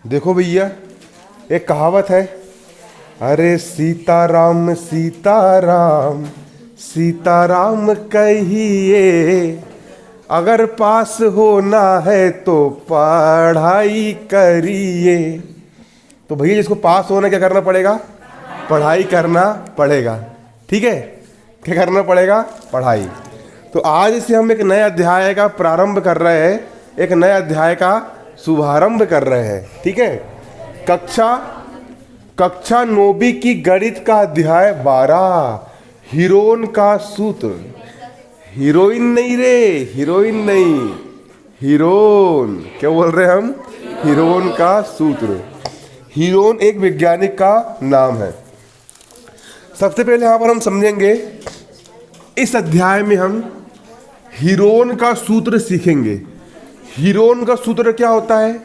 देखो भैया, एक कहावत है, अरे सीताराम सीताराम सीताराम कहिए, अगर पास होना है तो पढ़ाई करिए। तो भैया जिसको पास होना क्या करना पड़ेगा? पढ़ाई करना पड़ेगा। ठीक है, क्या करना पड़ेगा? पढ़ाई। तो आज से हम एक नए अध्याय का प्रारंभ कर रहे हैं, एक नए अध्याय का शुभारंभ कर रहे हैं। ठीक है, कक्षा नौवीं की गणित का अध्याय 12, हीरोन का सूत्र। हीरोइन नहीं रे, हीरोइन नहीं, हीरोन। क्या बोल रहे हैं हम? हीरोन का सूत्र। हीरोन एक वैज्ञानिक का नाम है। सबसे पहले यहां पर हम समझेंगे, इस अध्याय में हम हीरोन का सूत्र सीखेंगे। हीरोन का सूत्र क्या होता है?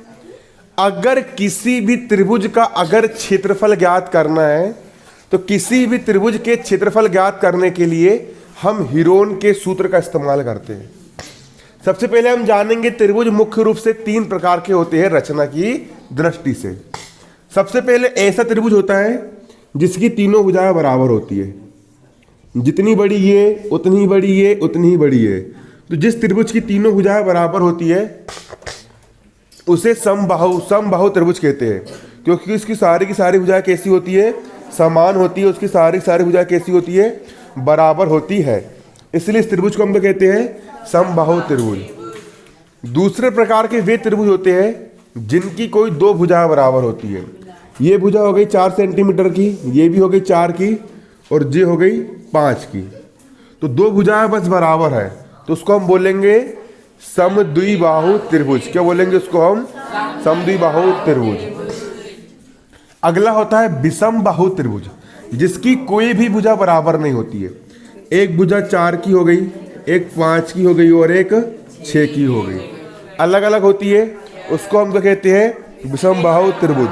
अगर किसी भी त्रिभुज का अगर क्षेत्रफल ज्ञात करना है, तो किसी भी त्रिभुज के क्षेत्रफल ज्ञात करने के लिए हम हीरोन के सूत्र का इस्तेमाल करते हैं। सबसे पहले हम जानेंगे त्रिभुज मुख्य रूप से 3 प्रकार के होते हैं रचना की दृष्टि से। सबसे पहले ऐसा त्रिभुज होता है जिसकी तीनों भुजाएं बराबर होती है, जितनी बड़ी ये उतनी बड़ी ये उतनी ही बड़ी है। तो जिस त्रिभुज की तीनों भुजाएं बराबर होती है उसे समबाहु त्रिभुज कहते हैं, क्योंकि उसकी सारी की सारी भुजाएं कैसी होती है? समान होती है। उसकी सारी की सारी भुजाएं कैसी होती है? बराबर होती है। इसलिए इस त्रिभुज को हम तो कहते हैं समबाहु त्रिभुज। दूसरे प्रकार के वे त्रिभुज होते हैं जिनकी कोई 2 भुजाएं बराबर होती है। ये भुजा हो गई 4 सेंटीमीटर की, ये भी हो गई 4 की, और ये हो गई 5 की। तो 2 भुजाएं बस बराबर है, तो उसको हम बोलेंगे समद्विबाहु त्रिभुज। क्या बोलेंगे उसको हम? समद्विबाहु त्रिभुज। अगला होता है विषमबाहु त्रिभुज, जिसकी कोई भी भुजा बराबर नहीं होती है। एक भुजा 4 की हो गई, एक 5 की हो गई और एक 6 की हो गई, अलग अलग होती है। उसको हम तो कहते हैं विषमबाहु त्रिभुज,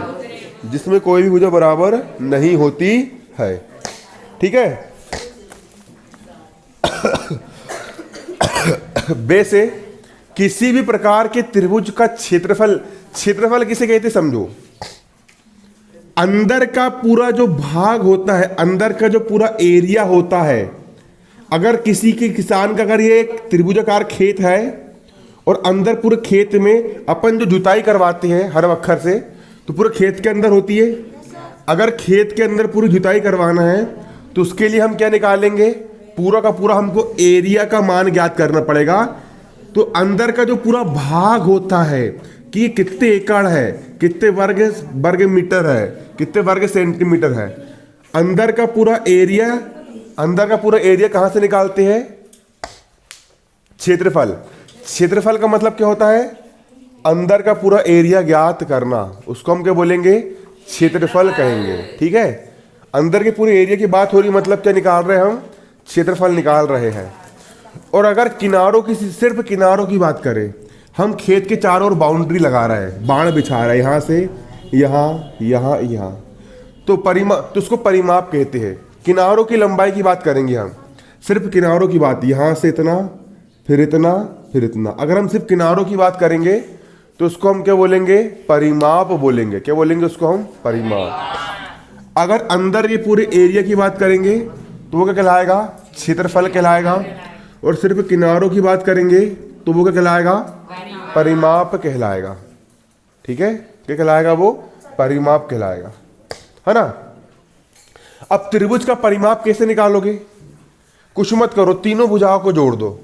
जिसमें कोई भी भुजा बराबर नहीं होती है। ठीक है। वैसे किसी भी प्रकार के त्रिभुज का क्षेत्रफल किसे कहते समझो? अंदर का पूरा जो भाग होता है, अंदर का जो पूरा एरिया होता है। अगर किसी के किसान का अगर ये एक त्रिभुजाकार खेत है और अंदर पूरे खेत में अपन जो जुताई करवाते हैं हर वक्खर से, तो पूरे खेत के अंदर होती है। अगर खेत के अंदर पूरी जुताई करवाना है तो उसके लिए हम क्या निकालेंगे? पूरा का पूरा हमको एरिया का मान ज्ञात करना पड़ेगा। तो अंदर का जो पूरा भाग होता है कि ये कितने एकड़ है, कितने वर्ग मीटर है, कितने वर्ग सेंटीमीटर है, अंदर का पूरा एरिया कहां से निकालते हैं? क्षेत्रफल। क्षेत्रफल का मतलब क्या होता है? अंदर का पूरा एरिया ज्ञात करना, उसको हम क्या बोलेंगे? क्षेत्रफल कहेंगे। ठीक है, अंदर के पूरे एरिया की बात हो रही, मतलब क्या निकाल रहे हैं हम? क्षेत्रफल निकाल रहे हैं। और अगर सिर्फ किनारों की बात करें, हम खेत के चारों ओर बाउंड्री लगा रहे हैं, बाण बिछा रहे हैं, यहां से यहां, तो उसको परिमाप कहते हैं। किनारों की लंबाई की बात करेंगे हम, सिर्फ किनारों की बात, यहां से इतना, फिर इतना, फिर इतना। अगर हम सिर्फ किनारों की बात करेंगे तो उसको हम क्या बोलेंगे? परिमाप बोलेंगे। क्या बोलेंगे उसको हम? परिमाप। अगर अंदर ये पूरे एरिया की बात करेंगे तो वो क्या कहलाएगा? क्षेत्रफल कहलाएगा। और सिर्फ किनारों की बात करेंगे तो वो क्या कहलाएगा? परिमाप कहलाएगा। ठीक है, क्या कहलाएगा वो? परिमाप कहलाएगा, है ना। अब त्रिभुज का परिमाप कैसे निकालोगे? कुछ मत करो, तीनों भुजाओं को जोड़ दो।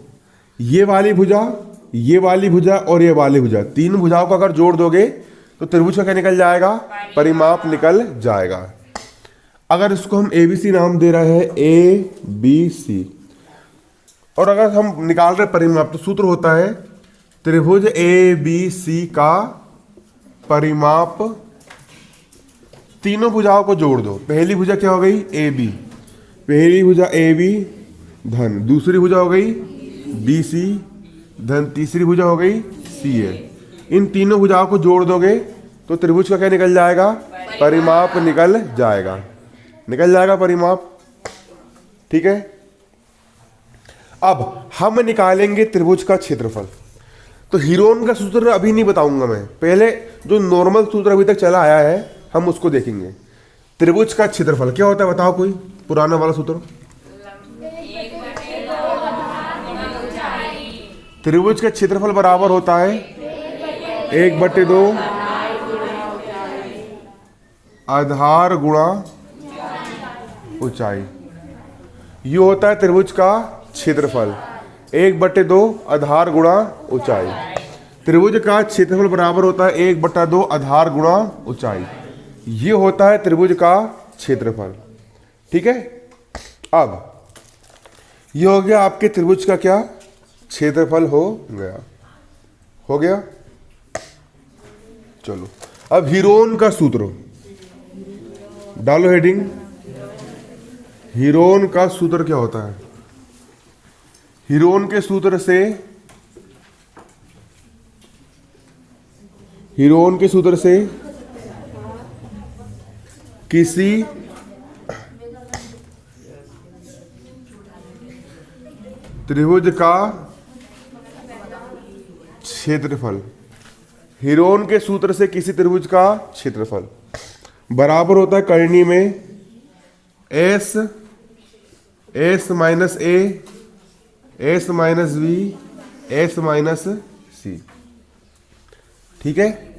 ये वाली भुजा, ये वाली भुजा और ये वाली भुजा, 3 भुजाओं को अगर जोड़ दोगे तो त्रिभुज का क्या निकल जाएगा? परिमाप निकल जाएगा। अगर इसको हम ABC नाम दे रहे हैं, ABC, और अगर हम निकाल रहे परिमाप, तो सूत्र होता है त्रिभुज ABC का परिमाप। तीनों भुजाओं को जोड़ दो। पहली भुजा क्या हो गई? AB, पहली भुजा AB धन, दूसरी भुजा हो गई BC धन, तीसरी भुजा हो गई CA। इन तीनों भुजाओं को जोड़ दोगे तो त्रिभुज का क्या निकल जाएगा? परिमाप निकल जाएगा, परिमाप। ठीक है। अब हम निकालेंगे त्रिभुज का क्षेत्रफल। तो हीरोन का सूत्र अभी नहीं बताऊंगा मैं, पहले जो नॉर्मल सूत्र अभी तक चला आया है हम उसको देखेंगे। त्रिभुज का क्षेत्रफल क्या होता है बताओ, कोई पुराना वाला सूत्र। त्रिभुज का क्षेत्रफल बराबर होता है 1/2 आधार गुणा ऊंचाई। ये होता है त्रिभुज का क्षेत्रफल, 1/2 आधार गुणा ऊंचाई। त्रिभुज का क्षेत्रफल बराबर होता है 1/2 आधार गुणा ऊंचाई। ये होता है त्रिभुज का क्षेत्रफल। ठीक है, अब ये हो गया आपके त्रिभुज का क्या क्षेत्रफल हो गया। चलो अब हीरोन का सूत्र डालो, हेडिंग। हीरोन का सूत्र क्या होता है? हीरोन के सूत्र से किसी त्रिभुज का क्षेत्रफल, हीरोन के सूत्र से किसी त्रिभुज का क्षेत्रफल बराबर होता है करनी में S minus A, S minus B, S minus C. ठीक है,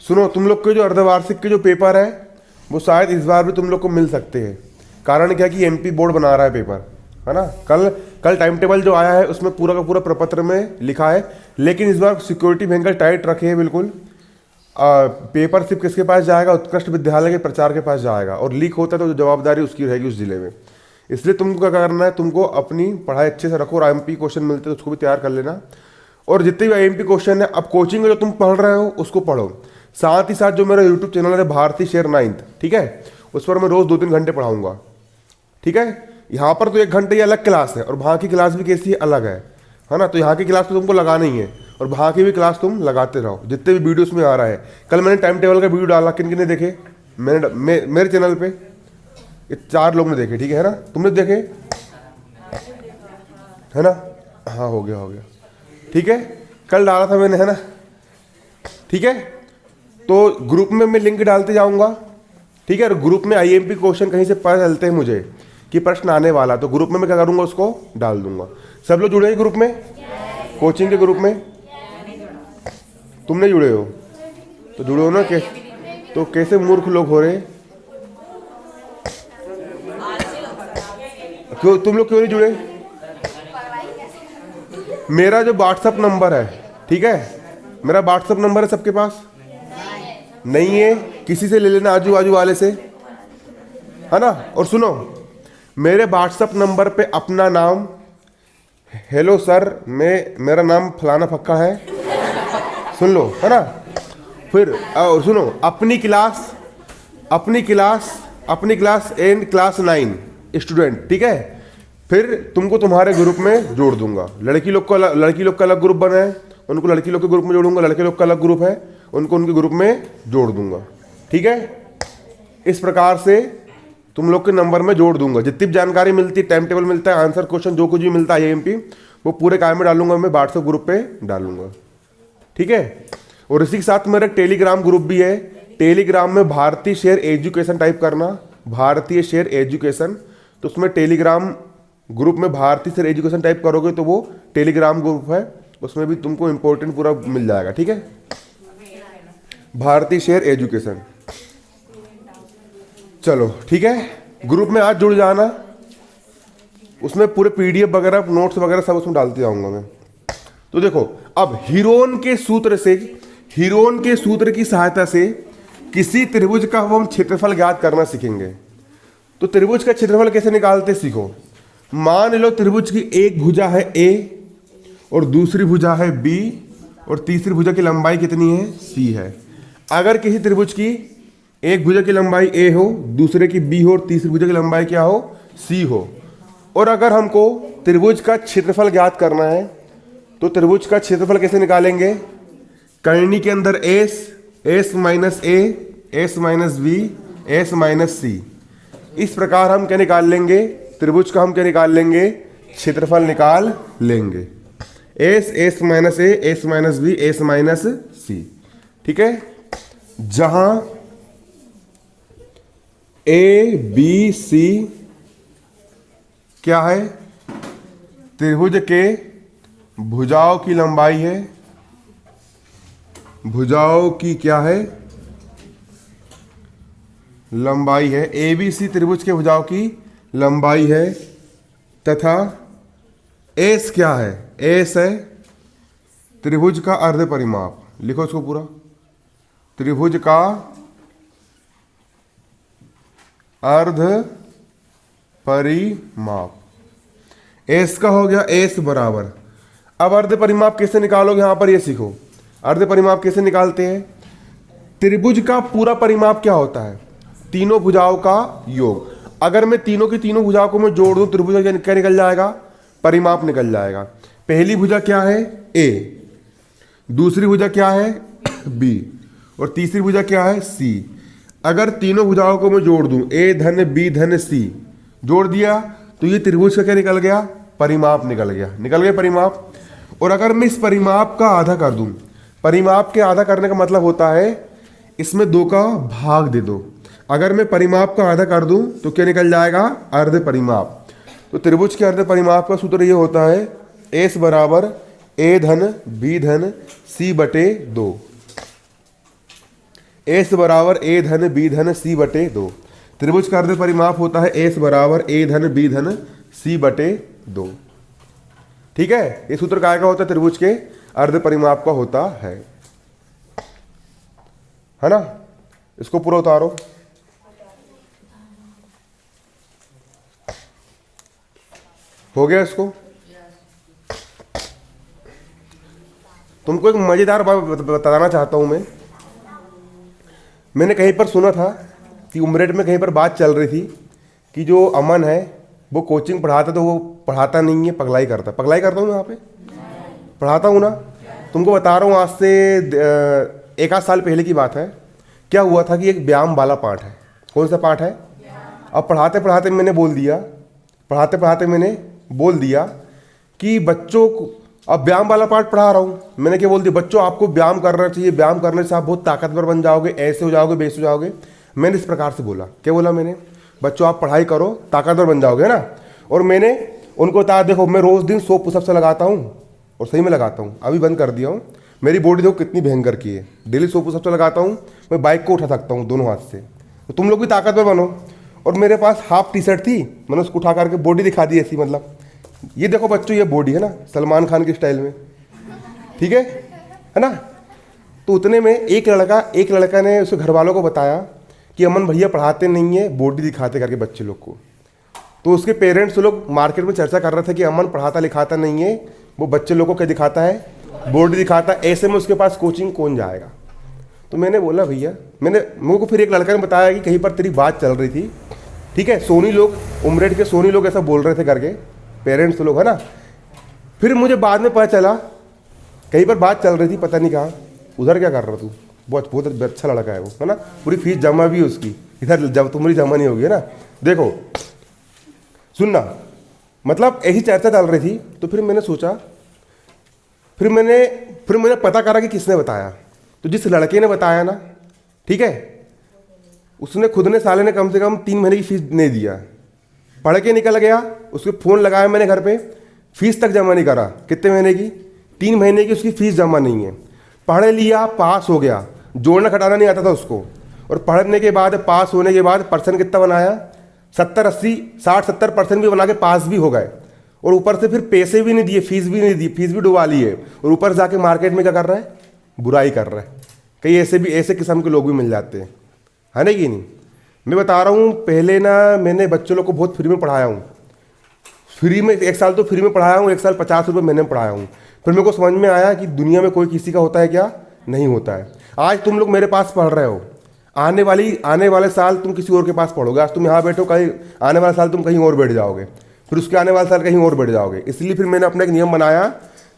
सुनो, तुम लोग के जो अर्धवार्षिक के जो पेपर है वो शायद इस बार भी तुम लोग को मिल सकते हैं। कारण क्या कि एमपी बोर्ड बना रहा है पेपर, है ना। कल टाइम टेबल जो आया है उसमें पूरा का पूरा प्रपत्र में लिखा है, लेकिन इस बार सिक्योरिटी भयंकर टाइट रखे हैं बिल्कुल। पेपर सिर्फ किसके पास जाएगा? उत्कृष्ट विद्यालय के प्रचार के पास जाएगा, और लीक होता है तो जवाबदारी उसकी रहेगी उस जिले में। इसलिए तुमको क्या करना है, तुमको अपनी पढ़ाई अच्छे से रखो, और आईएमपी क्वेश्चन मिलते हैं तो उसको भी तैयार कर लेना। और जितने भी आईएमपी क्वेश्चन है, अब कोचिंग में जो तुम पढ़ रहे हो उसको पढ़ो, साथ ही साथ जो मेरा यूट्यूब चैनल है भारती शेर 9th, ठीक है, उस पर मैं रोज 2-3 घंटे पढ़ाऊंगा। ठीक है, यहाँ पर तो 1 घंटे की अलग क्लास है, और वहाँ की क्लास भी कैसी अलग है ना। तो यहाँ की क्लास तो तुमको लगाना ही है, और वहाँ की भी क्लास तुम लगाते रहो जितने भी वीडियोस में आ रहा है। कल मैंने टाइम टेबल का वीडियो डाला, किन ने देखे? मेरे चैनल पे 4 लोग ने देखे, ठीक है ना। तुमने देखे है ना? हाँ, हो गया। ठीक है, कल डाला था मैंने, है ना। ठीक है, तो ग्रुप में मैं लिंक डालते जाऊंगा। ठीक है, और ग्रुप में आईएमपी क्वेश्चन कहीं से पता चलते हैं मुझे कि प्रश्न आने वाला, तो ग्रुप में मैं क्या करूंगा, उसको डाल दूंगा। सब लोग जुड़े हैं ग्रुप में? कोचिंग के ग्रुप में तुम नहीं जुड़े हो तो जुड़े हो ना। तो कैसे मूर्ख लोग हो रहे? क्यों तुम लोग क्यों नहीं जुड़े? मेरा जो व्हाट्सएप नंबर है, ठीक है, मेरा व्हाट्सएप नंबर है सबके पास? नहीं है, किसी से ले लेना, आजू बाजू वाले से, है ना। और सुनो, मेरे व्हाट्सएप नंबर पे अपना नाम, हेलो सर, मेरा नाम फलाना फक्का है, सुन लो, है ना। फिर और सुनो, अपनी क्लास एंड क्लास 9 स्टूडेंट, ठीक है। फिर तुमको तुम्हारे ग्रुप में जोड़ दूंगा। लड़की लोग का अलग ग्रुप बना है, उनको लड़की लोग के ग्रुप में जोड़ूंगा। लड़के लोग का अलग ग्रुप है, उनको उनके ग्रुप में जोड़ दूंगा। ठीक है, इस प्रकार से तुम लोग के नंबर में जोड़ दूंगा। जितनी भी जानकारी मिलती है, टाइम टेबल मिलता है, आंसर क्वेश्चन जो कुछ भी मिलता है आईएमपी, वो पूरे काम में डालूंगा, मैं व्हाट्सएप ग्रुप पे डालूंगा। ठीक है, और इसी के साथ मेरा टेलीग्राम ग्रुप भी है। टेलीग्राम में भारतीय शेर एजुकेशन टाइप करना, भारतीय शेर एजुकेशन, तो उसमें टेलीग्राम ग्रुप में भारतीय शेर एजुकेशन टाइप करोगे तो वो टेलीग्राम ग्रुप है, उसमें भी तुमको इंपॉर्टेंट पूरा मिल जाएगा। ठीक है, भारतीय शेर एजुकेशन। चलो ठीक है, ग्रुप में आज जुड़ जाना, उसमें पूरे पीडीएफ वगैरह, नोट्स वगैरह सब उसमें डालते जाऊंगा मैं। तो देखो, अब हीरोन के सूत्र की सहायता से किसी त्रिभुज का हम क्षेत्रफल ज्ञात करना सीखेंगे। तो त्रिभुज का क्षेत्रफल कैसे निकालते सीखो। मान लो त्रिभुज की एक भुजा है ए, और दूसरी भुजा है बी, और तीसरी भुजा की लंबाई कितनी है? सी है। अगर किसी त्रिभुज की एक भुजा की लंबाई ए हो, दूसरे की बी हो, और तीसरी भुजा की लंबाई क्या हो? सी हो, और अगर हमको त्रिभुज का क्षेत्रफल ज्ञात करना है, तो त्रिभुज का क्षेत्रफल कैसे निकालेंगे? कर्णी के अंदर S minus A, S minus B, S minus C. इस प्रकार हम क्या निकाल लेंगे? त्रिभुज का हम क्या निकाल लेंगे? क्षेत्रफल निकाल लेंगे। S, S minus A, S minus B, S minus C. ठीक है, जहां ए बी सी क्या है, त्रिभुज के भुजाओं की लंबाई है, भुजाओं की क्या है, लंबाई है। ए बी सी त्रिभुज के भुजाओं की लंबाई है तथा एस क्या है, एस है त्रिभुज का अर्ध परिमाप। लिखो इसको पूरा, त्रिभुज का अर्ध परिमाप। एस का हो गया, एस बराबर। अब अर्ध परिमाप कैसे निकालोगे, यहां पर ये सीखो। अर्ध परिमाप कैसे निकालते हैं, त्रिभुज का पूरा परिमाप क्या होता है, तीनों भुजाओं का योग। अगर मैं तीनों की तीनों भुजाओं को मैं जोड़ दूं, त्रिभुज क्या निकल जाएगा, परिमाप निकल जाएगा। पहली भुजा क्या है, ए, दूसरी भुजा क्या है, बी, और तीसरी भुजा क्या है, सी। अगर तीनों भुजाओं को मैं जोड़ दूं, ए धन बी धन सी, जोड़ दिया तो ये त्रिभुज का क्या निकल गया, परिमाप निकल गया, निकल गया परिमाप। और अगर मैं इस परिमाप का आधा कर दूं, परिमाप के आधा करने का मतलब होता है इसमें दो का भाग दे दो। अगर मैं परिमाप का आधा कर दूं तो क्या निकल जाएगा, अर्ध परिमाप। तो त्रिभुज के अर्ध परिमाप का सूत्र ये होता है, एस बराबर ए धन बी धन सी बटे 2। एस बराबर ए धन बी धन सी बटे 2। त्रिभुज का अर्ध परिमाप होता है एस बराबर ए धन बी धन सी बटे 2। ठीक है, ये सूत्र काय का होता है, त्रिभुज के अर्ध परिमाप का होता है ना। इसको पूरा उतारो। हो गया इसको। तुमको एक मजेदार बात बताना चाहता हूं मैं। मैंने कहीं पर सुना था कि उमरेड में कहीं पर बात चल रही थी कि जो अमन है वो कोचिंग पढ़ाता, तो वो पढ़ाता नहीं है, पगलाई करता। पगलाई करता हूँ मैं यहाँ पे, पढ़ाता हूँ ना। तुमको बता रहा हूँ, आज से 1 आध साल पहले की बात है। क्या हुआ था कि एक व्यायाम वाला पाठ है। कौन सा पाठ है, अब पढ़ाते पढ़ाते मैंने बोल दिया कि बच्चों को, अब व्यायाम वाला पाठ पढ़ा रहा हूँ, मैंने क्या बोल दिया, बच्चों आपको व्यायाम करना चाहिए, व्यायाम करने से आप बहुत ताकतवर बन जाओगे, ऐसे हो जाओगे, वैसे हो जाओगे। मैंने इस प्रकार से बोला। क्या बोला मैंने, बच्चों आप पढ़ाई करो, ताकतवर बन जाओगे, है ना। और मैंने उनको बताया, देखो मैं रोज़ दिन 100 पुशअप से लगाता हूँ, और सही में लगाता हूँ, अभी बंद कर दिया हूँ। मेरी बॉडी देखो कितनी भयंकर की है, डेली 100 पुशअप से लगाता हूँ, मैं बाइक को उठा सकता हूँ दोनों हाथ से। तो तुम लोग भी ताकतवर बनो। और मेरे पास हाफ टी शर्ट थी, मैंने उसको उठा करके बॉडी दिखा दी ऐसी, मतलब ये देखो बच्चों, ये बॉडी है ना, सलमान खान के स्टाइल में, ठीक है ना। तो उतने में एक लड़का ने उसके घर वालों को बताया कि अमन भैया पढ़ाते नहीं है, बॉडी दिखाते करके बच्चे लोग को। तो उसके पेरेंट्स लोग मार्केट में चर्चा कर रहे थे कि अमन पढ़ाता लिखाता नहीं है, वो बच्चे लोग को क्या दिखाता है, बॉडी दिखाता है, ऐसे में उसके पास कोचिंग कौन जाएगा। तो मैंने बोला भैया, मेरे को फिर एक लड़का ने बताया कि कहीं पर तेरी बात चल रही थी, ठीक है, सोनी लोग, उमरेड के सोनी लोग ऐसा बोल रहे थे करके, पेरेंट्स लोग, है ना। फिर मुझे बाद में पता चला कहीं पर बात चल रही थी, पता नहीं कहाँ। उधर क्या कर रहा तू, बहुत अच्छा लड़का है वो, है ना, पूरी फीस जमा भी उसकी, इधर जब तुम्हारी जमा नहीं होगी, है ना। देखो सुनना, मतलब यही चर्चा चल रही थी। तो फिर मैंने सोचा, फिर मैंने पता करा कि किसने बताया। तो जिस लड़के ने बताया ना, ठीक है, उसने खुद ने, साले ने कम से कम 3 महीने की फीस नहीं दिया, पढ़ के निकल गया। उसके फ़ोन लगाया मैंने घर पे, फीस तक जमा नहीं करा। कितने महीने की, 3 महीने की उसकी फीस जमा नहीं है। पढ़ लिया, पास हो गया, जोड़ना घटाना नहीं आता था उसको। और पढ़ने के बाद, पास होने के बाद परसेंट कितना बनाया, 70 80 60 70% भी बना के पास भी हो गए। और ऊपर से फिर पैसे भी नहीं दिए, फीस भी नहीं दी, फीस भी डुबा ली है। और ऊपर जाके मार्केट में क्या कर रहा है, बुराई कर रहा है। कई ऐसे किस्म के लोग भी मिल जाते हैं, है ना कि नहीं। मैं बता रहा हूँ, पहले ना मैंने बच्चों लोग को बहुत फ्री में पढ़ाया हूँ, फ्री में 1 साल तो फ्री में पढ़ाया हूँ, 1 साल 50 रुपये महीने में पढ़ाया हूँ। फिर मेरे को समझ में आया कि दुनिया में कोई किसी का होता है क्या, नहीं होता है। आज तुम लोग मेरे पास पढ़ रहे हो, आने वाले साल तुम किसी और के पास पढ़ोगे। आज तुम यहाँ बैठो, कहीं आने वाले साल तुम कहीं और बैठ जाओगे, फिर उसके आने वाले साल कहीं और बैठ जाओगे। इसलिए फिर मैंने अपना एक नियम बनाया,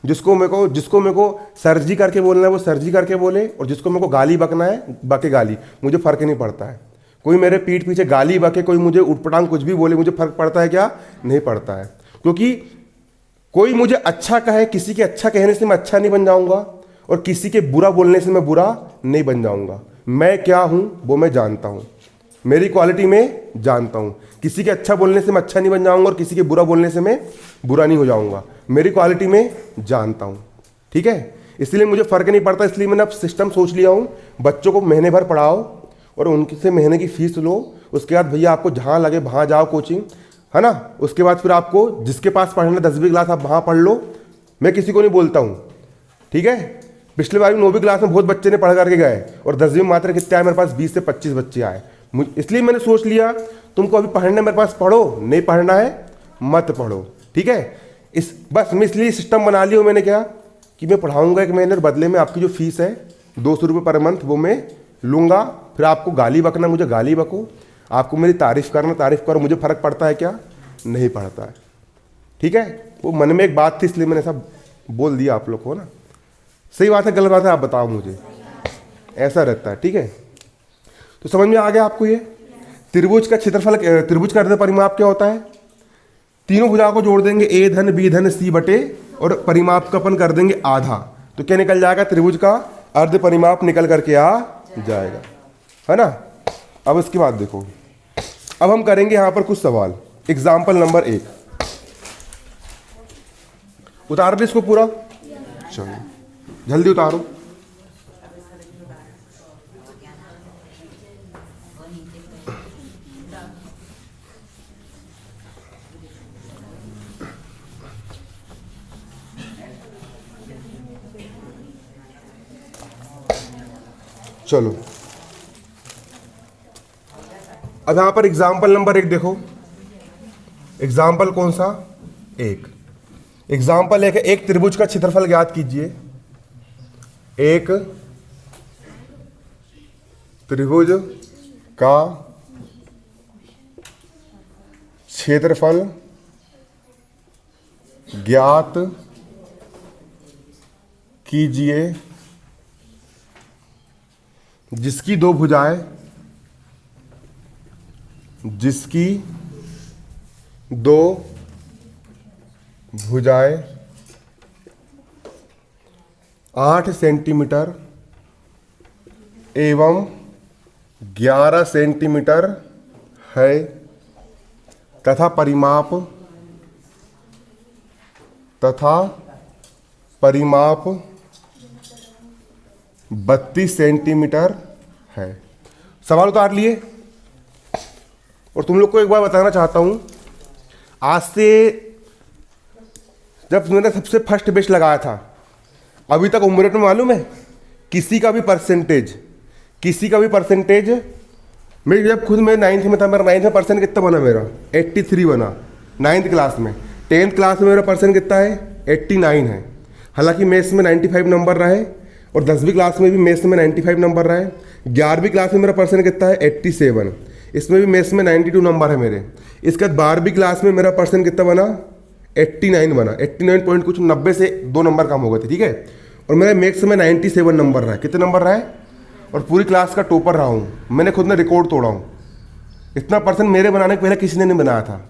जिसको मेरे को सर्जी करके बोलना है वो सर्जी करके बोले, और जिसको मेरे को गाली बकना है बके गाली, मुझे फ़र्क नहीं पड़ता है। कोई मेरे पीठ पीछे गाली बके, कोई मुझे उठपटांग कुछ भी बोले, मुझे फ़र्क पड़ता है क्या, नहीं पड़ता है। क्योंकि कोई मुझे अच्छा कहे, किसी के अच्छा कहने से मैं अच्छा नहीं बन जाऊंगा, और किसी के बुरा बोलने से मैं बुरा नहीं बन जाऊंगा। मैं क्या हूं वो मैं जानता हूं, मेरी क्वालिटी में जानता हूं। किसी के अच्छा बोलने से मैं अच्छा नहीं बन जाऊंगा, और किसी के बुरा बोलने से मैं बुरा नहीं हो जाऊंगा, मेरी क्वालिटी में जानता हूं। ठीक है, इसलिए मुझे फर्क नहीं पड़ता। इसलिए मैंने अब सिस्टम सोच लिया हूं, बच्चों को महीने भर पढ़ाओ और उनसे महीने की फीस लो। उसके बाद भैया आपको जहाँ लगे वहाँ जाओ कोचिंग, है ना। उसके बाद फिर आपको जिसके पास पढ़ना 10वीं क्लास आप वहाँ पढ़ लो। मैं किसी को नहीं बोलता हूँ, ठीक है। पिछले बार 9वीं क्लास में बहुत बच्चे ने पढ़ करके गए, और 10वीं में मात्र कितने आए, मेरे पास 20 से 25 बच्चे आए। इसलिए मैंने सोच लिया तुमको अभी पढ़ना है मेरे पास पढ़ो, नहीं पढ़ना है मत पढ़ो, ठीक है। इस बस मैं इसलिए सिस्टम बना लिया हूँ मैंने, क्या कि मैं पढ़ाऊँगा एक महीने, बदले में आपकी जो फीस है 200 रुपये पर मंथ वो मैं लूँगा। फिर आपको गाली बकना मुझे गाली बको, आपको मेरी तारीफ़ करना तारीफ़ करो, मुझे फ़र्क पड़ता है क्या, नहीं पड़ता है, ठीक है। वो मन में एक बात थी इसलिए मैंने सब बोल दिया आप लोग को ना। सही बात है गलत बात है आप बताओ मुझे, ऐसा रहता है, ठीक है। तो समझ में आ गया आपको ये त्रिभुज का क्षेत्रफल, त्रिभुज का अर्ध परिमाप क्या होता है। तीनों भुजाओं को जोड़ देंगे, ए धन बी धन सी बटे, और परिमाप का अपन कर देंगे आधा, तो क्या निकल जाएगा, त्रिभुज का अर्ध परिमाप निकल करके आ जाएगा, है ना। अब इसके बाद देखो, अब हम करेंगे यहां पर कुछ सवाल। एग्जाम्पल नंबर 1 उतार दे इसको पूरा, चलो जल्दी उतारो। चलो अब यहां पर एग्जाम्पल नंबर 1 देखो। एग्जाम्पल कौन सा, एग्जाम्पल एक है, एक त्रिभुज का क्षेत्रफल ज्ञात कीजिए। एक त्रिभुज का क्षेत्रफल ज्ञात कीजिए जिसकी दो भुजाएं, जिसकी दो भुजाएं 8 सेंटीमीटर एवं 11 सेंटीमीटर है, तथा परिमाप 32 सेंटीमीटर है। सवाल उतार लिए। और तुम लोग को एक बार बताना चाहता हूं, आज से जब मैंने सबसे फर्स्ट बेस्ट लगाया था अभी तक उम्र में मालूम है किसी का भी परसेंटेज मेरी, जब खुद मैं 9th में था, मेरा 9th में परसेंट कितना बना, मेरा 83 बना 9th क्लास में। 10th क्लास में मेरा परसेंट कितना है, 89 है। हालांकि मैथ्स में 95 नंबर रहे, और 10वीं क्लास में भी मैथ्स में 95 नंबर रहे। 11वीं क्लास में मेरा परसेंट कितना है, 87, इसमें भी मैथ्स में 92 नंबर है मेरे। इसके बाद 12वीं क्लास में मेरा परसेंट कितना बना, 89 बना, 89 पॉइंट कुछ, 90 से 2 नंबर कम हो गए थे, ठीक है। और मेरा मैथ्स में 97 नंबर रहा, कितने नंबर रहा है, और पूरी क्लास का टॉपर रहा हूँ। मैंने खुद ने रिकॉर्ड तोड़ा हूँ। इतना परसेंट मेरे बनाने के पहले किसी ने नहीं बनाया था।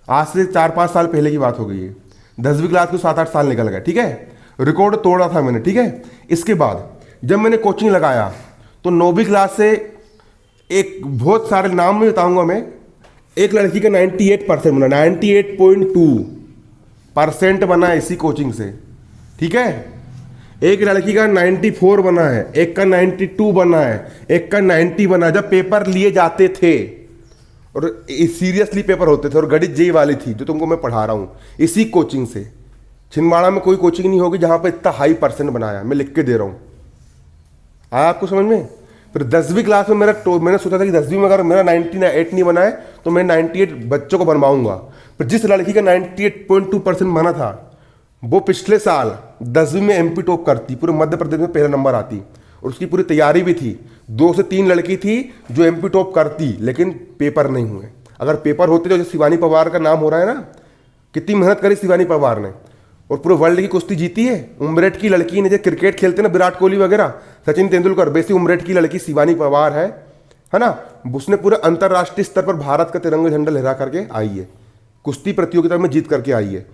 आज से 4-5 साल पहले की बात हो गई है। 10वीं क्लास को 7-8 साल निकल गए, ठीक है। रिकॉर्ड तोड़ा था मैंने, ठीक है। इसके बाद जब मैंने कोचिंग लगाया तो 9वीं क्लास से एक बहुत सारे नाम में बताऊंगा मैं, एक लड़की का 98% बना, 98.2% बना है इसी कोचिंग से, ठीक है। एक लड़की का 94 बना है, एक का 92 बना है, एक का 90 बना है। जब पेपर लिए जाते थे और सीरियसली पेपर होते थे, और गणित जेई वाली थी जो तुमको मैं पढ़ा रहा हूँ इसी कोचिंग से। छिंदवाड़ा में कोई कोचिंग नहीं होगी जहाँ पर इतना हाई परसेंट बनाया, मैं लिख के दे रहा हूँ। आया आपको समझ में। फिर 10वीं क्लास में मैंने सोचा था कि 10वीं में अगर मेरा 98 नहीं बना है तो मैं 98 बच्चों को बनवाऊंगा। फिर जिस लड़की का 98.2% बना था वो पिछले साल 10वीं में MP टॉप करती, पूरे मध्य प्रदेश में पहला नंबर आती, और उसकी पूरी तैयारी भी थी। 2 से 3 लड़की थी जो MP टॉप करती, लेकिन पेपर नहीं हुए। अगर पेपर होते तो शिवानी पवार का नाम हो रहा है ना, कितनी मेहनत करी शिवानी पवार ने, और पूरे वर्ल्ड की कुश्ती जीती है। उम्रेट की लड़की ने, जो क्रिकेट खेलते ना विराट कोहली वगैरह, सचिन तेंदुलकर, वैसी उम्रेट की लड़की शिवानी पवार है ना। उसने पूरे अंतर्राष्ट्रीय स्तर पर भारत का तिरंगा झंडा लहरा करके आई है, कुश्ती प्रतियोगिता में जीत करके आई है।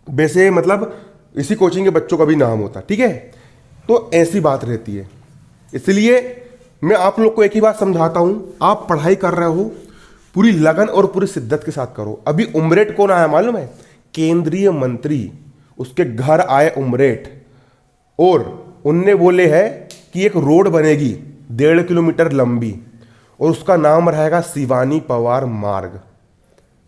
वैसे मतलब इसी कोचिंग के बच्चों का भी नाम होता, ठीक है। तो ऐसी बात रहती है, इसलिए मैं आप लोग को एक ही बात समझाता हूं, आप पढ़ाई कर रहे हो पूरी लगन और पूरी शिद्दत के साथ करो। अभी उमरेट कौन आया मालूम है? केंद्रीय मंत्री, उसके घर आए उमरेट, और उनने बोले है कि एक रोड बनेगी 1.5 किलोमीटर लंबी और उसका नाम रहेगा शिवानी पवार मार्ग।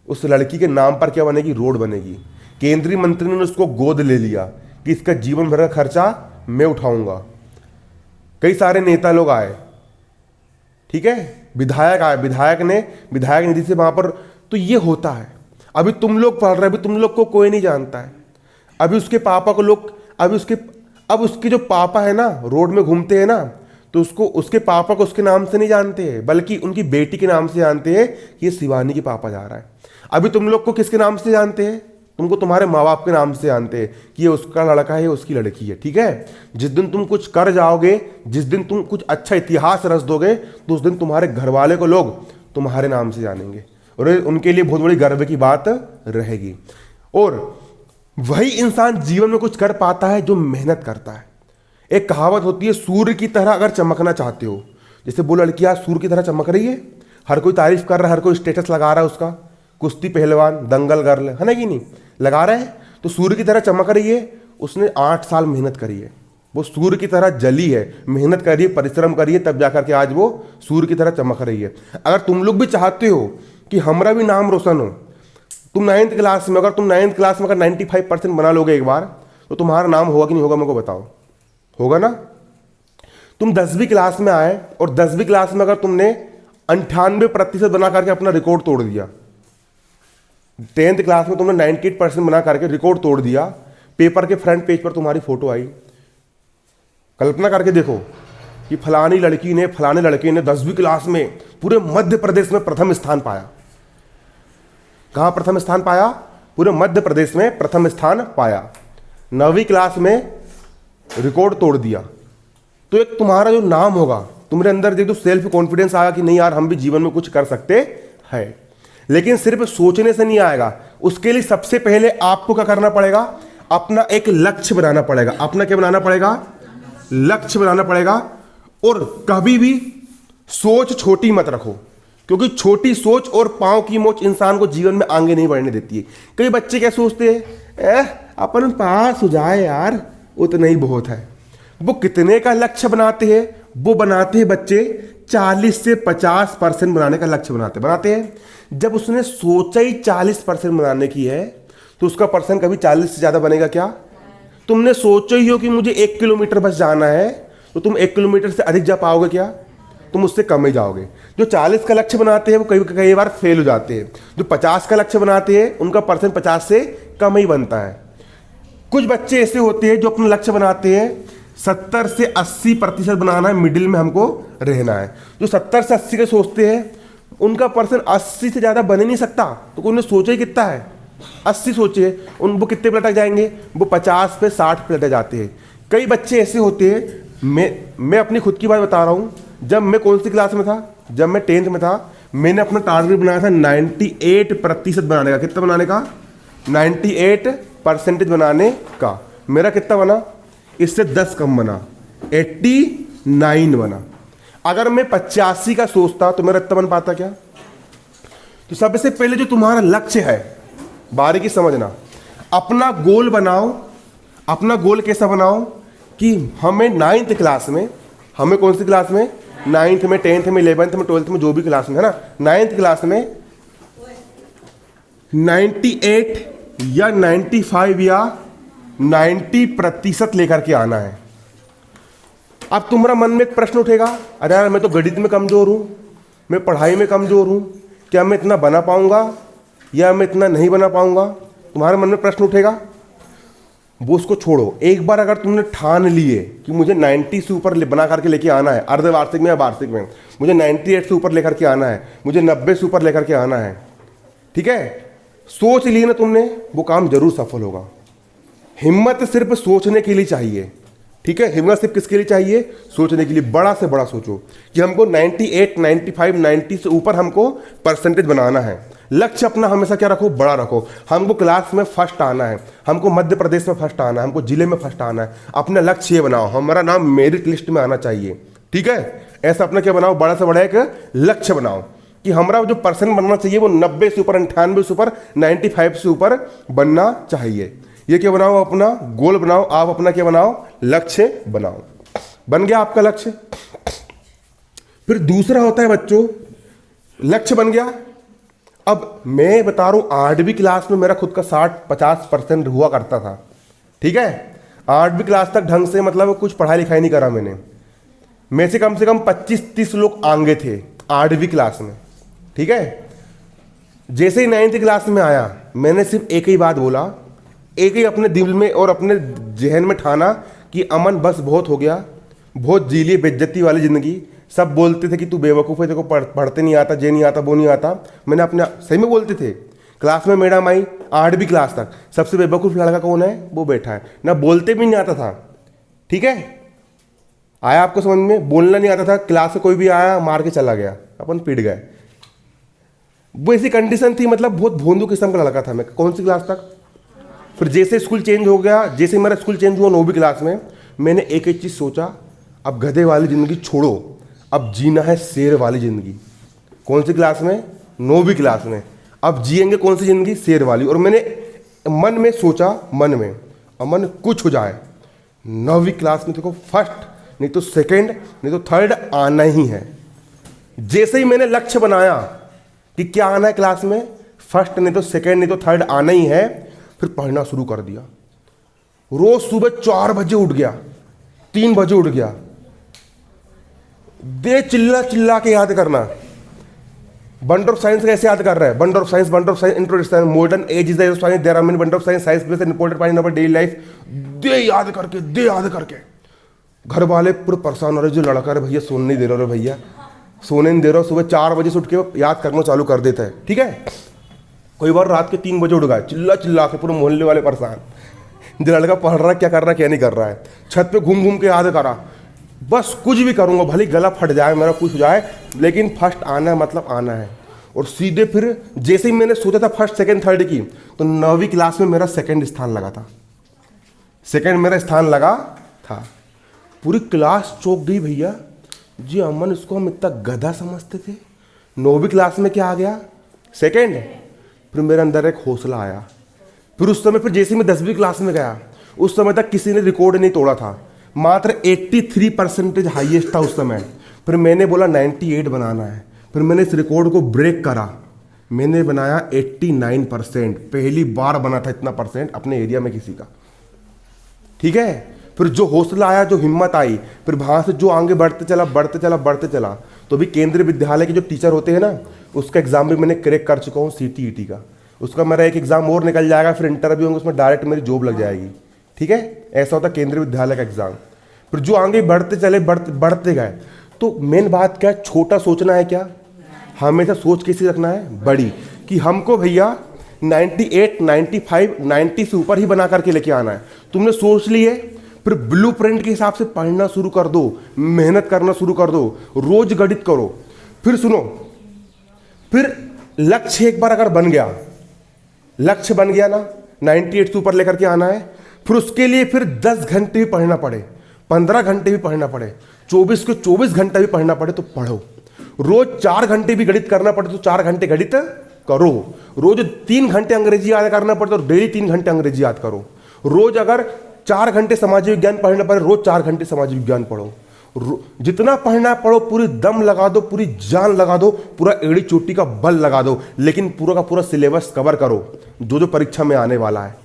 उस लड़की के नाम पर क्या बनेगी? रोड बनेगी। केंद्रीय मंत्री ने उसको गोद ले लिया कि इसका जीवन भर का खर्चा मैं उठाऊंगा। कई सारे नेता लोग आए, ठीक है, विधायक आए, विधायक निधि से वहां पर। तो ये होता है। अभी तुम लोग पढ़ रहे, अभी तुम लोग को कोई नहीं जानता है। अभी उसके पापा को लोग, अब उसके जो पापा है ना, रोड में घूमते हैं ना, तो उसको, उसके पापा को उसके नाम से नहीं जानते हैं, बल्कि उनकी बेटी के नाम से जानते हैं कि ये शिवानी के पापा जा रहा है। अभी तुम लोग को किसके नाम से जानते हैं? तुमको तुम्हारे माँ बाप के नाम से जानते हैं कि ये उसका लड़का है, उसकी लड़की है, ठीक है। जिस दिन तुम कुछ कर जाओगे, जिस दिन तुम कुछ अच्छा इतिहास रच दोगे, तो उस दिन तुम्हारे घर वाले को लोग तुम्हारे नाम से जानेंगे और उनके लिए बहुत बड़ी गर्व की बात रहेगी। और वही इंसान जीवन में कुछ कर पाता है जो मेहनत करता है। एक कहावत होती है, सूर्य की तरह अगर चमकना चाहते हो, जैसे वो लड़की आज सूर्य की तरह चमक रही है, हर कोई तारीफ कर रहा है, हर कोई स्टेटस लगा रहा है उसका, कुश्ती पहलवान, दंगल गर्ल, है ना कि नहीं, लगा रहे हैं। तो सूर्य की तरह चमक रही है, उसने 8 साल मेहनत करी है, वो सूर्य की तरह जली है, मेहनत करी है, परिश्रम करी है, तब जाकर के आज वो सूर्य की तरह चमक रही है। अगर तुम लोग भी चाहते हो कि हमारा भी नाम रोशन हो, तुम 9th क्लास में, अगर तुम 9th क्लास में अगर 95% बना लोगे एक बार, तो तुम्हारा नाम होगा कि नहीं होगा? मेरे को बताओ, होगा ना। तुम 10वीं क्लास में आए और 10वीं क्लास में अगर तुमने 98% बना करके अपना रिकॉर्ड तोड़ दिया, 10th क्लास में तुमने 98% बना करके रिकॉर्ड तोड़ दिया, पेपर के फ्रंट पेज पर तुम्हारी फोटो आई। कल्पना करके देखो कि फलानी लड़की ने, फलाने लड़के ने 10वीं क्लास में पूरे मध्य प्रदेश में प्रथम स्थान पाया। कहां प्रथम स्थान पाया? पूरे मध्य प्रदेश में प्रथम स्थान पाया। 9वीं क्लास में रिकॉर्ड तोड़ दिया। तो एक तुम्हारा जो नाम होगा, तुम्हारे अंदर जो सेल्फ कॉन्फिडेंस आएगा कि नहीं यार, हम भी जीवन में कुछ कर सकते हैं। लेकिन सिर्फ सोचने से नहीं आएगा, उसके लिए सबसे पहले आपको क्या करना पड़ेगा? अपना एक लक्ष्य बनाना पड़ेगा। अपना क्या बनाना पड़ेगा? लक्ष्य बनाना पड़ेगा। और कभी भी सोच छोटी मत रखो, क्योंकि छोटी सोच और पांव की मोच इंसान को जीवन में आगे नहीं बढ़ने देती है। कई बच्चे क्या सोचते हैं, अपन पास हो जाए यार, उतना ही बहुत है। वो कितने का लक्ष्य बनाते हैं? वो बनाते हैं बच्चे 40 से 50% बनाने का लक्ष्य बनाते हैं। जब उसने सोचा ही 40% बनाने की है, तो उसका परसेंट कभी 40 से ज्यादा बनेगा क्या? तुमने सोचा ही हो कि मुझे 1 किलोमीटर बस जाना है, तो तुम 1 किलोमीटर से अधिक जा पाओगे क्या? तुम उससे कम ही जाओगे। जो 40 का लक्ष्य बनाते हैं वो कई बार फेल हो जाते हैं। जो 50 का लक्ष्य बनाते हैं उनका परसेंट 50 से कम ही बनता है। कुछ बच्चे ऐसे होते हैं जो अपना लक्ष्य बनाते हैं 70 से 80% बनाना है, मिडिल में हमको रहना है। जो 70 से 80 के सोचते हैं उनका परसेंट 80 से ज़्यादा बन ही नहीं सकता। तो उन्होंने सोचा ही कितना है? 80 सोचे, वो कितने पे लटक जाएंगे? वो 50 पे 60 पे लटक जाते हैं। कई बच्चे ऐसे होते हैं, मैं अपनी खुद की बात बता रहा हूँ। जब मैं कौन सी क्लास में था? जब मैं 10th में था, मैंने अपना टारगेट बनाया था 98% बनाने का। कितना बनाने का? 98% बनाने का। मेरा कितना बना? इससे 10 कम बना, 89 बना। अगर मैं 85 का सोचता तो मेरा इतना बन पाता क्या? तो सबसे पहले जो तुम्हारा लक्ष्य है, बारीकी समझना, अपना गोल बनाओ। अपना गोल कैसा बनाओ कि हमें 9th क्लास में, हमें कौन सी क्लास में? 9th में, 10th में, 11th में, 12th में, जो भी क्लास में है ना, 9th क्लास में 98 या 95 या 90% लेकर के आना है। अब तुम्हारा मन में एक प्रश्न उठेगा, अरे यार मैं तो गणित में कमजोर हूं, मैं पढ़ाई में कमजोर हूं, क्या मैं इतना बना पाऊंगा या मैं इतना नहीं बना पाऊंगा? तुम्हारे मन में प्रश्न उठेगा। वो उसको छोड़ो। एक बार अगर तुमने ठान लिए कि मुझे 90 से ऊपर बना करके लेके आना है, अर्धवार्षिक में या वार्षिक में मुझे 98 से ऊपर लेकर के आना है, मुझे 90 से ऊपर लेकर के आना है, ठीक है, सोच लिए ना तुमने, वो काम जरूर सफल होगा। हिम्मत सिर्फ सोचने के लिए चाहिए, ठीक है। हिम्मत सिर्फ किसके लिए चाहिए? सोचने के लिए। बड़ा से बड़ा सोचो कि हमको 98, 95, 90 से ऊपर हमको परसेंटेज बनाना है। लक्ष्य अपना हमेशा क्या रखो, बड़ा रखो। हमको क्लास में फर्स्ट आना है, हमको मध्य प्रदेश में फर्स्ट आना है, हमको जिले में फर्स्ट आना है। अपना लक्ष्य ये बनाओ, हमारा नाम मेरिट लिस्ट में आना चाहिए, ठीक है। ऐसा अपना क्या बनाओ, बड़ा से बड़ा एक लक्ष्य बनाओ कि हमारा जो परसेंट बनना चाहिए वो 90 से ऊपर, 98 से ऊपर, 95 से ऊपर बनना चाहिए। ये क्या बनाओ, अपना गोल बनाओ, आप अपना क्या बनाओ, लक्ष्य बनाओ। बन गया आपका लक्ष्य। फिर दूसरा होता है बच्चों, लक्ष्य बन गया। अब मैं बता रहा हूं 8वीं क्लास में मेरा खुद का 60-50% हुआ करता था, ठीक है। 8वीं क्लास तक ढंग से मतलब कुछ पढ़ाई लिखाई नहीं करा मैंने। में से कम 25-30 लोग आगे थे 8वीं क्लास में, ठीक है। जैसे ही 9th क्लास में आया, मैंने सिर्फ एक ही बात बोला, एक ही अपने दिल में और अपने जहन में ठाना कि अमन बस बहुत हो गया, बहुत जी ली बेइज्जती वाली ज़िंदगी। सब बोलते थे कि तू बेवकूफ़ है, तेरे को पढ़ते नहीं आता, ये नहीं आता, वो नहीं आता। मैंने अपने सही में बोलते थे। क्लास में मैडम आई 8वीं क्लास तक, सबसे बेवकूफ़ लड़का कौन है, वो बैठा है, ना बोलते भी नहीं आता था, ठीक है। आया आपको समझ में, बोलना नहीं आता था, क्लास से कोई भी आया मार के चला गया, अपन पिट गए। वो ऐसी कंडीशन थी, मतलब बहुत भोंदू किस्म का लड़का था मैं। कौन सी क्लास तक। फिर जैसे स्कूल चेंज हो गया, जैसे मेरा स्कूल चेंज हुआ 9वीं क्लास में, मैंने एक एक चीज़ सोचा, अब गधे वाली ज़िंदगी छोड़ो, अब जीना है शेर वाली ज़िंदगी। कौन सी क्लास में, 9वीं क्लास में। अब जिएंगे कौन सी ज़िंदगी, शेर वाली। और मैंने मन में सोचा, मन में, अमन कुछ हो जाए 9वीं क्लास में देखो फर्स्ट नहीं तो सेकंड नहीं तो थर्ड आना ही है। जैसे ही मैंने लक्ष्य बनाया कि क्या आना है क्लास में, फर्स्ट नहीं तो सेकंड नहीं तो थर्ड आना ही है, फिर पढ़ना शुरू कर दिया। रोज सुबह 4 बजे उठ गया, 3 बजे उठ गया, दे चिल्ला चिल्ला के याद करना। बंडर ऑफ साइंस कैसे याद कर रहा है, wonder of science introduction, modern age is the science, there are many wonder of science, science based important part in our daily life. दे याद करके घर वाले पूरे परेशान हो रहे, जो लड़का है भैया सोने नहीं दे रहे, भैया सोने नहीं दे रहे। सुबह 4 बजे से उठ के याद करना चालू कर देता है, ठीक है। कोई बार रात के 3 बजे उठ गया, चिल्ला चिल्ला के, पूरे मोहल्ले वाले परेशान, जो लड़का पढ़ रहा है क्या कर रहा है क्या नहीं कर रहा है। छत पे घूम घूम के याद करा, बस कुछ भी करूँगा, भले गला फट जाए मेरा, कुछ हो जाए, लेकिन फर्स्ट आना है, मतलब आना है। और सीधे फिर जैसे ही मैंने सोचा था फर्स्ट सेकंड थर्ड की, तो 9वीं क्लास में मेरा सेकंड स्थान लगा था, सेकंड मेरा स्थान लगा था। पूरी क्लास चौंक गई, भैया जी अमन इसको हम इतना गधा समझते थे, 9वीं क्लास में क्या आ गया, सेकंड। फिर मेरे अंदर एक हौसला आया। फिर उस समय, फिर जैसे मैं 10वीं क्लास में गया, उस समय तक किसी ने रिकॉर्ड नहीं तोड़ा था, मात्र 83% हाईएस्ट था उस समय। फिर मैंने बोला 98 बनाना है। फिर मैंने इस रिकॉर्ड को ब्रेक करा, मैंने बनाया 89%। पहली बार बना था इतना परसेंट अपने एरिया में किसी का, ठीक है। फिर जो हौसला आया, जो हिम्मत आई, फिर वहाँ से जो आगे बढ़ते चला। तो भी केंद्रीय विद्यालय के जो टीचर होते हैं ना, उसका एग्जाम भी मैंने क्रैक कर चुका हूँ, CTET का। उसका मेरा एक एग्जाम और निकल जाएगा, फिर इंटरव्यू होंगे, उसमें डायरेक्ट मेरी जॉब लग जाएगी, ठीक है। ऐसा होता है केंद्रीय विद्यालय का एग्जाम। फिर जो आगे बढ़ते गए, तो मेन बात क्या है, छोटा सोचना है क्या, हमेशा सोच कैसे रखना है, बड़ी, कि हमको भैया 98, 95, 90 से ऊपर ही बना करके लेके आना है। तुमने सोच लिए, फिर ब्लूप्रिंट के हिसाब से पढ़ना शुरू कर दो, मेहनत करना शुरू कर दो, रोज गणित करो। फिर सुनो, फिर लक्ष्य एक बार अगर बन गया, लक्ष्य बन गया ना, 98 से ऊपर लेकर के आना है, फिर उसके लिए फिर 10 घंटे भी पढ़ना पड़े, 15 घंटे भी पढ़ना पड़े, 24 के 24 घंटा भी पढ़ना पड़े तो पढ़ो। रोज 4 घंटे भी गणित करना पड़े तो 4 घंटे गणित करो। रोज 3 घंटे अंग्रेजी याद करना पड़े तो डेली 3 घंटे अंग्रेजी याद करो। रोज अगर 4 घंटे समाज विज्ञान पढ़ना पड़े, रोज 4 घंटे समाज विज्ञान पढ़ो। जितना पढ़ना पढ़ो, पूरी दम लगा दो, पूरी जान लगा दो, पूरा एड़ी चोटी का बल लगा दो, लेकिन पूरा का पूरा सिलेबस कवर करो जो जो परीक्षा में आने वाला है,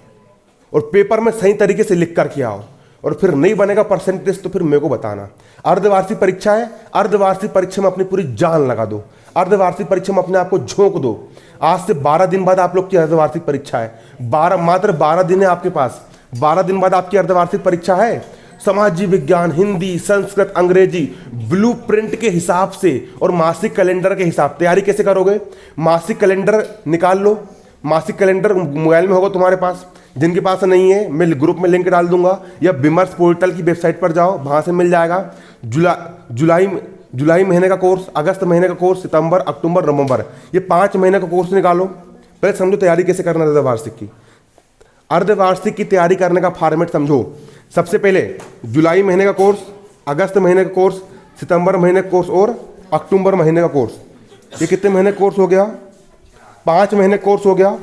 और पेपर में सही तरीके से लिख करके आओ। और फिर नहीं बनेगा परसेंटेज तो फिर मेरे को बताना। अर्धवार्षिक परीक्षा है, अर्धवार्षिक परीक्षा में अपनी पूरी जान लगा दो, अर्धवार्षिक परीक्षा में अपने आप को झोंक दो। आज से 12 दिन बाद आप लोग की अर्धवार्षिक परीक्षा है, मात्र 12 दिन है आपके पास, 12 दिन बाद आपकी अर्धवार्षिक परीक्षा है। समाज विज्ञान, हिंदी, संस्कृत, अंग्रेजी ब्लूप्रिंट के हिसाब से और मासिक कैलेंडर के हिसाब। तैयारी कैसे करोगे, मासिक कैलेंडर निकाल लो, मासिक कैलेंडर मोबाइल में होगा तुम्हारे पास, जिनके पास नहीं है मैं ग्रुप में लिंक डाल दूंगा, या विमर्श पोर्टल की वेबसाइट पर जाओ, वहाँ से मिल जाएगा। जुलाई महीने का कोर्स, अगस्त महीने का कोर्स, सितंबर, अक्टूबर, नवंबर, ये 5 महीने का कोर्स निकालो। पहले समझो तैयारी कैसे करना है अर्धवार्षिक की। अर्धवार्षिक की तैयारी करने का फॉर्मेट समझो। सबसे पहले जुलाई महीने का कोर्स, अगस्त महीने का कोर्स, सितंबर महीने का कोर्स और अक्टूबर महीने का कोर्स। ये कितने महीने का कोर्स हो गया? 5 महीने का कोर्स हो गया।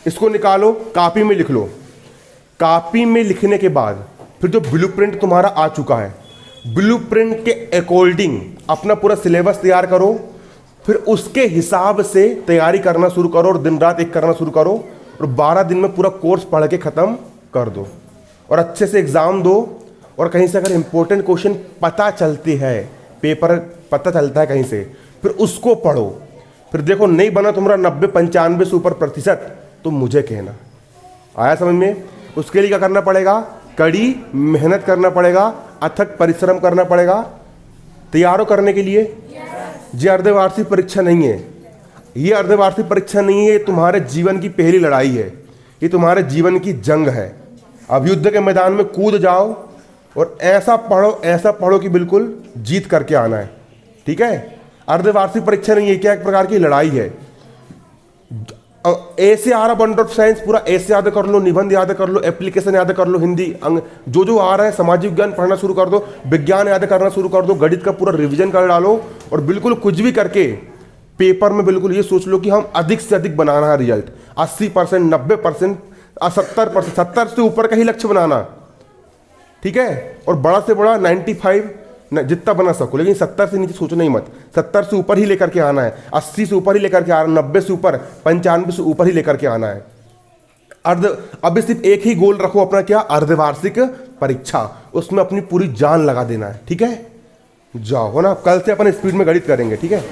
इसको निकालो, कॉपी में लिख लो। कॉपी में लिखने के बाद फिर जो ब्लूप्रिंट तुम्हारा आ चुका है, ब्लूप्रिंट के अकॉर्डिंग अपना पूरा सिलेबस तैयार करो। फिर उसके हिसाब से तैयारी करना शुरू करो और दिन रात एक करना शुरू करो और 12 दिन में पूरा कोर्स पढ़ के ख़त्म कर दो और अच्छे से एग्ज़ाम दो। और कहीं से अगर इंपॉर्टेंट क्वेश्चन पता चलती है, पेपर पता चलता है कहीं से, फिर उसको पढ़ो। फिर देखो नहीं बना तुम्हारा 90-95 से ऊपर प्रतिशत, तो मुझे कहना। आया समझ में? उसके लिए क्या करना पड़ेगा? कड़ी मेहनत करना पड़ेगा, अथक परिश्रम करना पड़ेगा। तैयार हो करने के लिए? ये अर्धवार्षिक परीक्षा नहीं है, ये अर्धवार्षिक परीक्षा नहीं है, ये तुम्हारे जीवन की पहली लड़ाई है, ये तुम्हारे जीवन की जंग है। अब युद्ध के मैदान में कूद जाओ और ऐसा पढ़ो कि बिल्कुल जीत करके आना है। ठीक है? अर्धवार्षिक परीक्षा नहीं है, क्या एक प्रकार की लड़ाई है। ऐसे आ रहा वंडर ऑफ साइंस, पूरा ऐसे याद कर लो, निबंध याद कर लो, एप्लीकेशन याद कर लो, हिंदी जो आ रहा है, सामाजिक विज्ञान पढ़ना शुरू कर दो, विज्ञान याद करना शुरू कर दो, गणित का पूरा रिवीजन कर डालो और बिल्कुल कुछ भी करके पेपर में बिल्कुल ये सोच लो कि हम अधिक से अधिक बनाना है रिजल्ट। 80%, 90%, 70%, 70 से ऊपर का ही लक्ष्य बनाना। ठीक है? और बड़ा से बड़ा 95 जितना बना सको, लेकिन 70 से नीचे सोचना ही मत। 70 से ऊपर ही लेकर के आना है, 80 से ऊपर ही लेकर के आना, 90 से ऊपर, 95 से ऊपर ही लेकर के आना है। अब सिर्फ एक ही गोल रखो अपना, क्या? अर्धवार्षिक परीक्षा। उसमें अपनी पूरी जान लगा देना है। ठीक है? जाओ ना, कल से अपन स्पीड में गणित करेंगे। ठीक है?